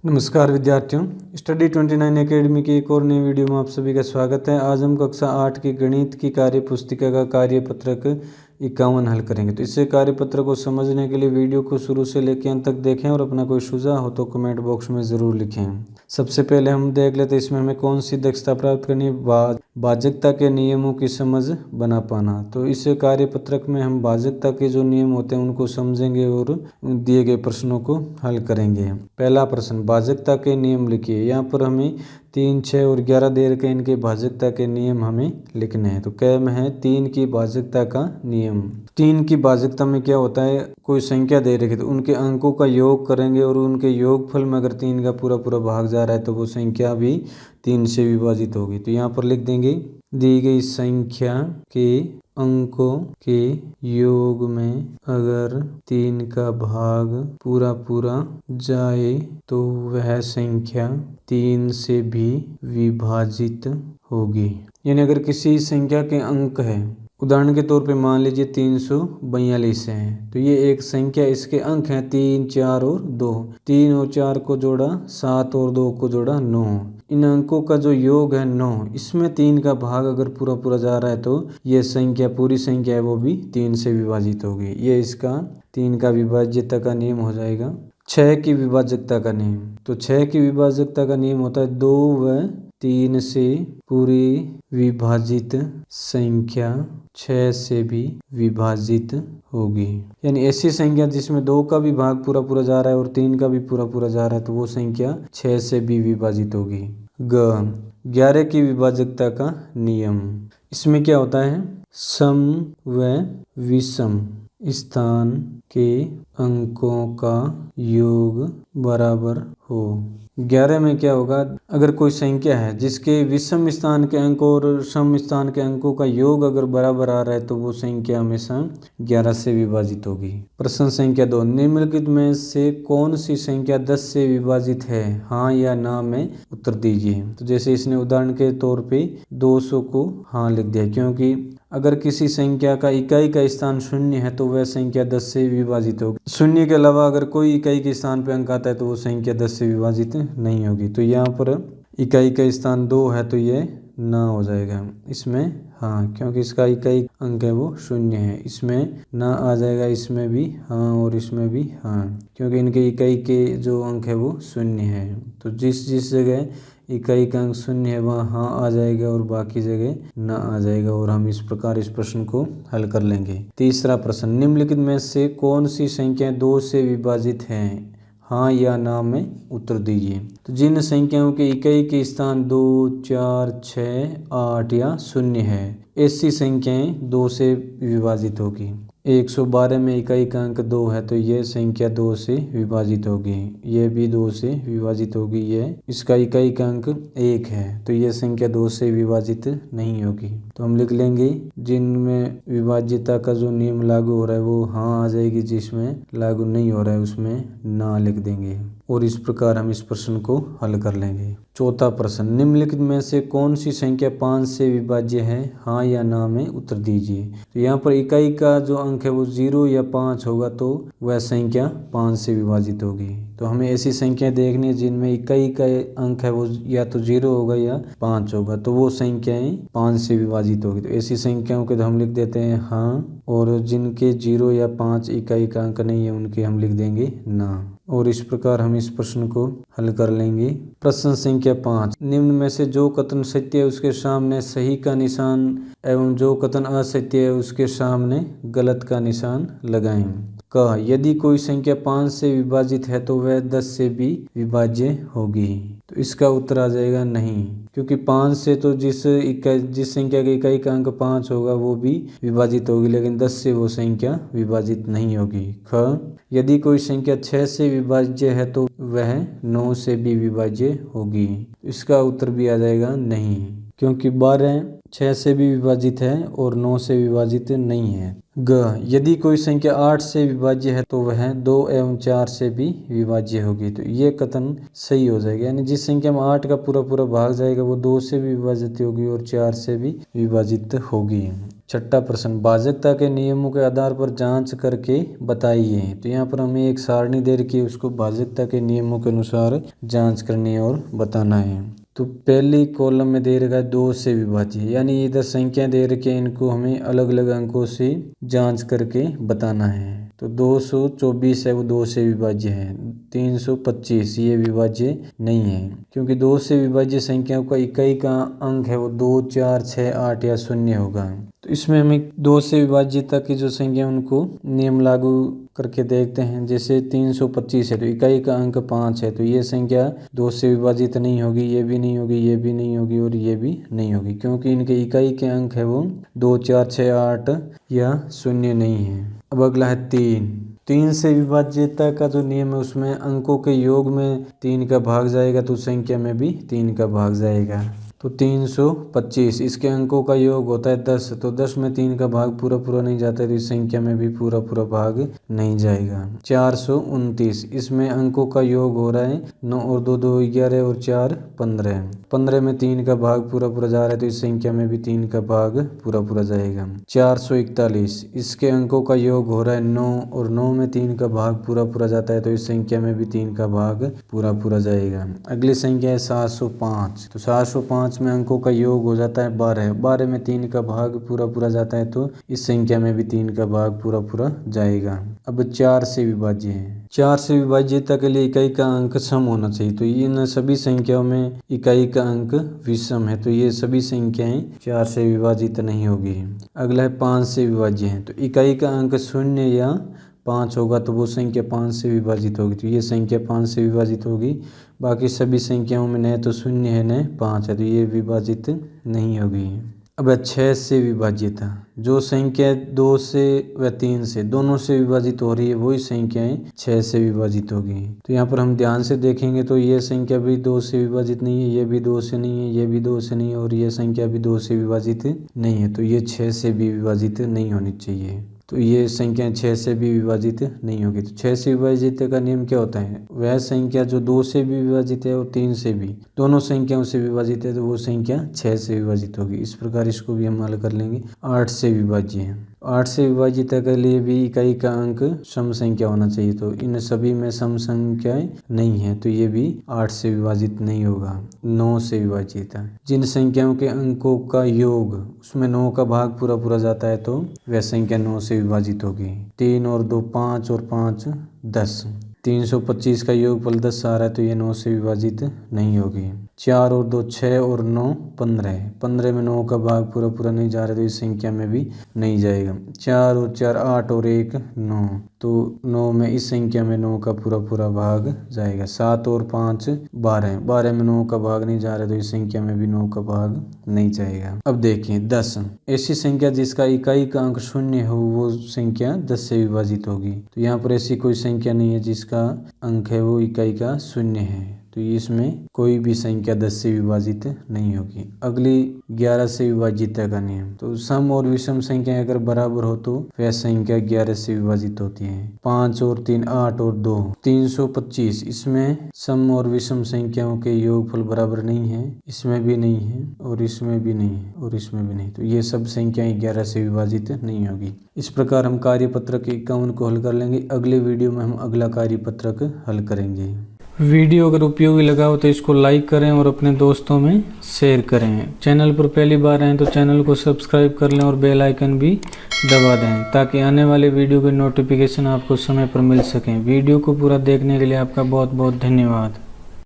नमस्कार विद्यार्थियों, study 29 academy की एक और नई वीडियो में आप सभी का स्वागत है। आज हम कक्षा 8 की गणित की कार्य पुस्तिका का कार्यपत्रक 51 हल करेंगे। तो इसे कार्यपत्र को समझने के लिए वीडियो को शुरू से लेकर अंत तक देखें और अपना कोई सुझाव हो तो कमेंट बॉक्स में ज़रूर लिखें। सबसे पहले हम देख लेते हैं इसमें हमें कौन सी दक्षता प्राप्त करनी है। भाजकता के नियमों की समझ बना पाना। तो इस कार्यपत्रक में हम भाजकता के जो नियम होते हैं उनको समझेंगे और दिए गए प्रश्नों को हल करेंगे। पहला प्रश्न, भाजकता के नियम लिखिए। यहाँ पर हमें 3, 6 और 11 दे रखे इनके भाजकता के नियम हमें लिखने हैं। तो क में है 3 की भाजकता का नियम। 3 की भाजकता में क्या होता है, कोई संख्या दे रखी तो उनके अंकों का योग करेंगे और उनके योगफल में अगर 3 का पूरा पूरा भाग जा रहा है तो वो संख्या भी 3 से विभाजित होगी। तो यहाँ पर लिख देंगे, दी गई संख्या के अंकों के योग में अगर 3 का भाग पूरा पूरा जाए तो वह संख्या 3 से भी विभाजित होगी। यानी अगर किसी संख्या के अंक है, उदाहरण के तौर पे मान लीजिए 342 है, तो ये एक संख्या, इसके अंक हैं 3, 4 और 2। 3 और 4 को जोड़ा 7 और 2 को जोड़ा 9। इन अंकों का जो योग है 9, इसमें 3 का भाग अगर पूरा पूरा जा रहा है तो ये संख्या, पूरी संख्या है वो भी 3 से विभाजित होगी। ये इसका 3 का विभाज्यता का नियम हो जाएगा। 6 की विभाजकता का नियम, तो 6 की विभाजकता का नियम होता है 2 व 3 से पूरी विभाजित संख्या 6 से भी विभाजित होगी। यानी ऐसी संख्या जिसमें 2 का भी भाग पूरा पूरा जा रहा है और 3 का भी पूरा पूरा जा रहा है तो वो संख्या 6 से भी विभाजित होगी। 11 की विभाजकता का नियम, इसमें क्या होता है, सम व विषम स्थान के अंकों का योग बराबर हो। 11 में क्या होगा, अगर कोई संख्या है जिसके विषम स्थान के अंक और सम स्थान के अंकों का योग अगर बराबर आ रहा है तो वो संख्या हमेशा 11 से विभाजित होगी। प्रश्न संख्या 2, निम्नलिखित में से कौन सी संख्या 10 से विभाजित है, हाँ या ना में उत्तर दीजिए। तो जैसे इसने उदाहरण के तौर पे 200 को हाँ लिख दिया, क्योंकि अगर किसी संख्या का इकाई का स्थान 0 है तो वह संख्या 10 से विभाजित होगी। 0 के अलावा अगर कोई इकाई के स्थान पे अंक आता है तो वो संख्या 10 से विभाजित नहीं होगी। तो यहाँ पर इकाई का स्थान 2 है तो ये ना हो जाएगा, इसमें हाँ, क्योंकि इसका इकाई अंक है वो 0 है, इसमें ना आ जाएगा, इसमें भी हाँ और इसमें भी हाँ, क्योंकि इनके इकाई के जो अंक है वो 0 है। तो जिस जिस जगह इकाई का अंक 0 है वहाँ हाँ आ जाएगा और बाकी जगह ना आ जाएगा, और हम इस प्रकार इस प्रश्न को हल कर लेंगे। तीसरा प्रश्न, निम्नलिखित में से कौन सी संख्या 2 से विभाजित है, हाँ या ना में उत्तर दीजिए। तो जिन संख्याओं के इकाई के स्थान 2, 4, 6, 8 या 0 है, ऐसी संख्याएं 2 से विभाजित होगी। 112 में इकाई का अंक 2 है तो ये संख्या 2 से विभाजित होगी, ये भी 2 से विभाजित होगी। ये इसका इकाई का अंक 1 है तो ये संख्या 2 से विभाजित नहीं होगी। तो हम लिख लेंगे, जिनमें विभाज्यता का जो नियम लागू हो रहा है वो हाँ आ जाएगी, जिसमें लागू नहीं हो रहा है उसमें ना लिख देंगे, और इस प्रकार हम इस प्रश्न को हल कर लेंगे। चौथा प्रश्न, निम्नलिखित में से कौन सी संख्या 5 से विभाज्य है, हाँ या ना में उत्तर दीजिए। तो यहाँ पर इकाई का जो अंक है वो 0 या 5 होगा तो वह संख्या 5 से विभाजित होगी। तो हमें ऐसी संख्या देखनी है जिनमें इकाई का अंक है वो या तो 0 होगा या 5 होगा, तो वो संख्याएं 5 से विभाजित होगी। तो ऐसी संख्याओं के तो हम लिख देते हैं हाँ, और जिनके 0 या 5 इकाई का अंक नहीं है उनके हम लिख देंगे ना, और इस प्रकार हम इस प्रश्न को हल कर लेंगे। प्रश्न संख्या 5, निम्न में से जो कथन सत्य है उसके सामने सही का निशान एवं जो कथन असत्य है उसके सामने गलत का निशान लगाएं। क, यदि कोई संख्या 5 से विभाजित है तो वह 10 से भी विभाज्य होगी। तो इसका उत्तर आ जाएगा नहीं, क्योंकि 5 से तो जिस संख्या के इकाई का अंक 5 होगा वो भी विभाजित होगी, लेकिन 10 से वो संख्या विभाजित नहीं होगी। ख, यदि कोई संख्या 6 से विभाज्य है तो वह 9 से भी विभाज्य होगी। इसका उत्तर भी आ जाएगा नहीं, क्योंकि 12 6 से भी विभाजित है और 9 से विभाजित नहीं है। ग, यदि कोई संख्या 8 से विभाज्य है तो वह 2 एवं 4 से भी विभाज्य होगी। तो ये कथन सही हो जाएगा, यानी जिस संख्या में 8 का पूरा पूरा भाग जाएगा वो 2 से भी विभाजित होगी और 4 से भी विभाजित होगी। छठा प्रश्न, भाजकता के नियमों के आधार पर जांच करके बताइए। तो यहाँ पर हमें एक सारणी दे रखी है, उसको भाजकता के नियमों के अनुसार जांच करनी है और बताना है। तो पहली कॉलम में दे रखा है 2 से विभाज्य, यानी इधर संख्या दे रखी है, इनको हमें अलग अलग अंकों से जांच करके बताना है। तो 224 है वो 2 से विभाज्य है। 325 ये विभाज्य नहीं है, क्योंकि 2 से विभाज्य संख्याओं का इकाई का अंक है वो 2, 4, 6, 8 या 0 होगा। तो इसमें हमें 2 से विभाज्यता की जो संख्या उनको नियम लागू करके देखते हैं। जैसे 325 है तो इकाई का अंक 5 है, तो ये संख्या 2 से विभाजित नहीं होगी, ये भी नहीं होगी, ये भी नहीं होगी और ये भी नहीं होगी, क्योंकि इनके इकाई के अंक है वो 2, 4, 6, 8 या 0 नहीं है। अब अगला है 3 से विभाज्यता का जो नियम है उसमें अंकों के योग में 3 का भाग जाएगा तो संख्या में भी 3 का भाग जाएगा। तो 325 इसके अंकों का योग होता है 10, तो 10 में 3 का भाग पूरा पूरा नहीं जाता है तो इस संख्या में भी पूरा पूरा भाग नहीं जाएगा। 429 इसमें अंकों का योग हो रहा है 9 और 2, 2 11 और 4 15। 15 में 3 का भाग पूरा पूरा जा रहा है तो इस संख्या में भी 3 का भाग पूरा पूरा जाएगा। 441 इसके अंकों का योग हो रहा है 9 और 9 में 3 का भाग पूरा पूरा जाता है तो इस संख्या में भी 3 का भाग पूरा पूरा जाएगा। अगली संख्या है 705, तो 705 में अंकों का योग हो जाता है 12, 12 में 3 का भाग पूरा पूरा जाता है तो इस संख्या में भी 3 का भाग पूरा पूरा जाएगा। अब 4 से विभाज्य है। 4 से विभाज्यता के लिए इकाई का अंक सम होना चाहिए, तो इन सभी संख्याओं में इकाई का अंक विषम है, तो ये सभी संख्याएं 4 से विभाजित नहीं होगी। अगला है 5 से विभाज्य है, तो इकाई का अंक 0 या 5 होगा तो वो संख्या 5 से विभाजित होगी, तो ये संख्या 5 से विभाजित होगी। बाकी सभी संख्याओं में न तो 0 है न 5 है, तो ये विभाजित नहीं होगी। अब 6 से विभाज्यता, जो संख्या 2 से व 3 से दोनों से विभाजित हो रही है वही संख्याएं 6 से विभाजित होगी। तो यहाँ पर हम ध्यान से देखेंगे तो ये संख्या भी 2 से विभाजित नहीं है, ये भी 2 से नहीं है, ये भी 2 से नहीं है और ये संख्या भी 2 से विभाजित नहीं है, तो ये 6 से भी विभाजित नहीं होनी चाहिए। तो ये संख्या 6 से भी विभाजित नहीं होगी। तो 6 से विभाजित का नियम क्या होता है, वह संख्या जो 2 से भी विभाजित है और 3 से भी, दोनों संख्याओं से विभाजित है तो वो संख्या 6 से विभाजित होगी। इस प्रकार इसको भी हम हल कर लेंगे। 8 से विभाज्य है, 8 से विभाज्यता के लिए भी इकाई का अंक सम संख्या होना चाहिए, तो इन सभी में सम संख्याएं नहीं है तो ये भी 8 से विभाजित नहीं होगा। 9 से विभाज्यता, जिन संख्याओं के अंकों का योग उसमें 9 का भाग पूरा पूरा जाता है तो वह संख्या 9 से विभाजित होगी। 3 और 2 5 और 5 10, 325 का योगफल 10 आ रहा है तो ये 9 से विभाजित नहीं होगी। 4 और 2 6 और 9 15, 15 में 9 का भाग पूरा पूरा नहीं जा रहा तो इस संख्या में भी नहीं जाएगा। 4 और 4 8 और 1 9, तो 9 में इस संख्या में 9 का पूरा पूरा भाग जाएगा। 7 और 5 12, 12 में 9 का भाग नहीं जा रहा तो इस संख्या में भी 9 का भाग नहीं जाएगा। अब देखिए 10, ऐसी संख्या जिसका इकाई का अंक 0 हो वो संख्या 10 से विभाजित होगी। तो यहाँ पर ऐसी कोई संख्या नहीं है जिसका अंक है वो इकाई का 0 है, तो इसमें कोई भी संख्या 10 से विभाजित नहीं होगी। अगली 11 से विभाज्यता का नियम, तो सम और विषम संख्या अगर बराबर हो तो वह संख्या 11 से विभाजित होती है। 5 और 3 8 और 2 325, इसमें सम और विषम संख्याओं के योगफल बराबर नहीं है, इसमें भी नहीं है और इसमें भी नहीं है और इसमें भी नहीं, तो ये सब संख्याएं 11 से विभाजित नहीं होगी। इस प्रकार हम कार्यपत्रक 51 को हल कर लेंगे। अगले वीडियो में हम अगला कार्यपत्रक हल करेंगे। वीडियो अगर उपयोगी लगा हो तो इसको लाइक करें और अपने दोस्तों में शेयर करें। चैनल पर पहली बार आए तो चैनल को सब्सक्राइब कर लें और बेल आइकन भी दबा दें ताकि आने वाले वीडियो के नोटिफिकेशन आपको समय पर मिल सकें। वीडियो को पूरा देखने के लिए आपका बहुत बहुत धन्यवाद।